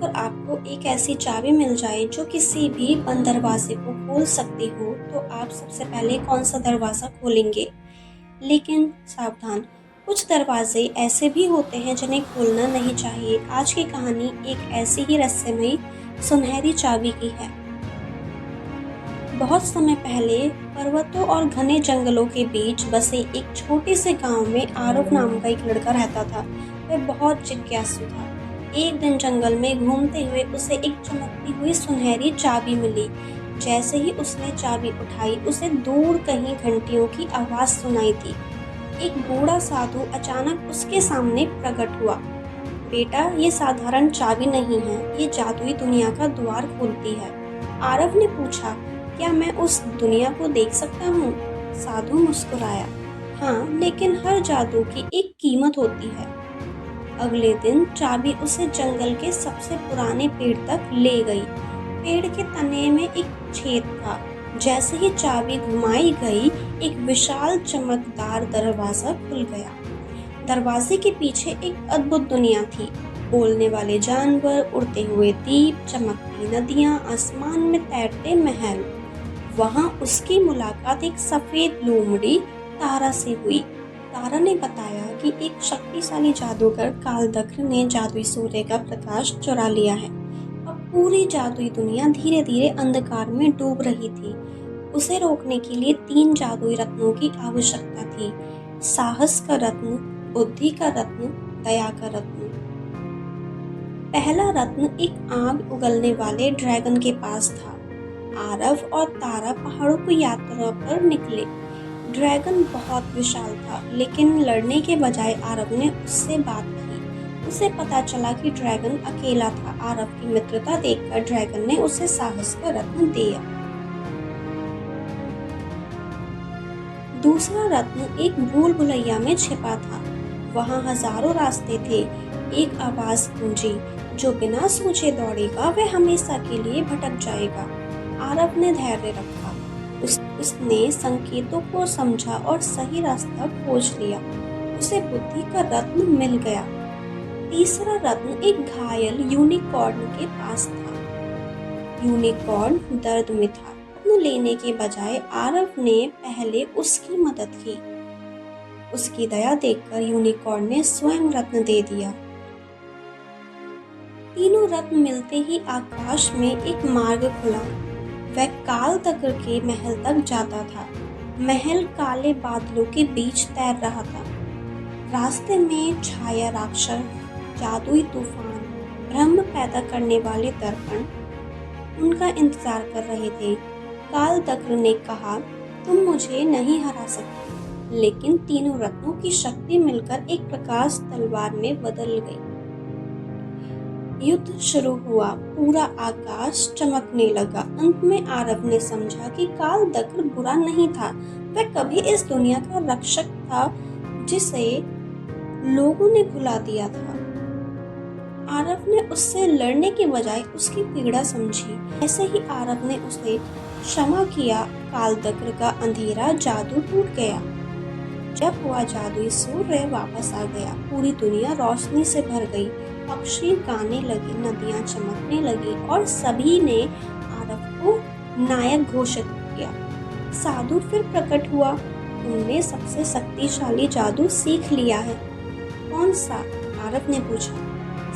अगर आपको एक ऐसी चाबी मिल जाए जो किसी भी बंद दरवाजे को खोल सकती हो, तो आप सबसे पहले कौन सा दरवाज़ा खोलेंगे? लेकिन सावधान, कुछ दरवाजे ऐसे भी होते हैं जिन्हें खोलना नहीं चाहिए। आज की कहानी एक ऐसी ही रहस्यमयी सुनहरी चाबी की है। बहुत समय पहले पर्वतों और घने जंगलों के बीच बसे एक छोटे से गांव में आरव नाम का एक लड़का रहता था। वह बहुत जिज्ञासु था। एक दिन जंगल में घूमते हुए उसे एक चमकती हुई सुनहरी चाबी मिली। जैसे ही उसने चाबी उठाई, उसे दूर कहीं घंटियों की आवाज सुनाई दी। एक बूढ़ा साधु अचानक उसके सामने प्रकट हुआ। बेटा, ये साधारण चाबी नहीं है, ये जादुई दुनिया का द्वार खोलती है। आरव ने पूछा, क्या मैं उस दुनिया को देख सकता हूँ? साधु मुस्कुराया, हाँ, लेकिन हर जादू की एक कीमत होती है। अगले दिन चाबी उसे जंगल के सबसे पुराने पेड़ तक ले गई। पेड़ के तने में एक छेद था। जैसे ही चाबी घुमाई गई, एक विशाल चमकदार दरवाजा खुल गया। दरवाजे के पीछे एक अद्भुत दुनिया थी। बोलने वाले जानवर, उड़ते हुए दीप, चमकती नदियां, आसमान में तैरते महल। वहां उसकी मुलाकात एक सफेद लोमड़ी तारा से हुई। तारा ने बताया कि एक शक्तिशाली जादूगर कालदक्र ने जादुई सूर्य का प्रकाश चुरा लिया है। अब पूरी जादुई दुनिया धीरे धीरे अंधकार में डूब रही थी। उसे रोकने के लिए 3 जादुई रत्नों की आवश्यकता थी। साहस का रत्न, बुद्धि का रत्न, दया का रत्न। पहला रत्न एक आग उगलने वाले ड्रैगन के पास था। आरव और तारा पहाड़ों की यात्रा पर निकले। ड्रैगन बहुत विशाल था, लेकिन लड़ने के बजाय आरव ने उससे बात की। उसे पता चला कि ड्रैगन अकेला था। आरव की मित्रता देखकर ड्रैगन ने उसे साहस का रत्न दिया। दूसरा रत्न एक भूल भुलैया में छिपा था। वहां हजारों रास्ते थे। एक आवाज गूंजी, जो बिना सोचे दौड़ेगा वह हमेशा के लिए भटक जाएगा। आरव ने धैर्य रखा। उसने संकेतों को समझा और सही रास्ता खोज लिया। उसे बुद्धि का रत्न मिल गया। तीसरा रत्न एक घायल यूनिकॉर्न के पास था। यूनिकॉर्न दर्द में था। रत्न लेने के बजाय आरव ने पहले उसकी मदद की। उसकी दया देखकर यूनिकॉर्न ने स्वयं रत्न दे दिया। तीनों रत्न मिलते ही आकाश में एक मार्ग खुला। वह कालदक्र के महल तक जाता था। महल काले बादलों के बीच तैर रहा था। रास्ते में छाया राक्षस, जादुई तूफान, भ्रम पैदा करने वाले दर्पण उनका इंतजार कर रहे थे। कालदक्र ने कहा, तुम मुझे नहीं हरा सकते। लेकिन तीनों रत्नों की शक्ति मिलकर एक प्रकाश तलवार में बदल गई। युद्ध शुरू हुआ। पूरा आकाश चमकने लगा। अंत में आरव ने समझा कि कालदक्र बुरा नहीं था। वह कभी इस दुनिया का रक्षक था जिसे लोगों ने भुला दिया था। आरव ने उससे लड़ने के बजाय उसकी पीड़ा समझी। ऐसे ही आरव ने उसे क्षमा किया। कालदक्र का अंधेरा जादू टूट गया। जब हुआ जादुई सूर्य वापस आ गया, पूरी दुनिया रोशनी से भर गई। पक्षी गाने लगे, नदियां चमकने लगी और सभी ने आरव को नायक घोषित किया। साधु फिर प्रकट हुआ। तुमने सबसे शक्तिशाली जादू सीख लिया है। कौन सा? आरव ने पूछा।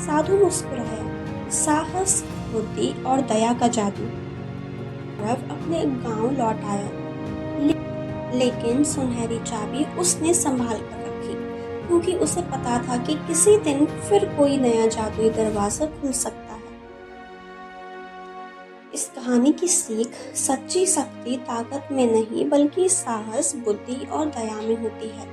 साधु मुस्कुराया, साहस, बुद्धि और दया का जादू। आरव अपने गांव लौट आया, लेकिन सुनहरी चाबी उसने संभाल कर रखी, क्योंकि उसे पता था कि किसी दिन फिर कोई नया जादुई दरवाजा खुल सकता है। इस कहानी की सीख, सच्ची शक्ति ताकत में नहीं बल्कि साहस, बुद्धि और दया में होती है।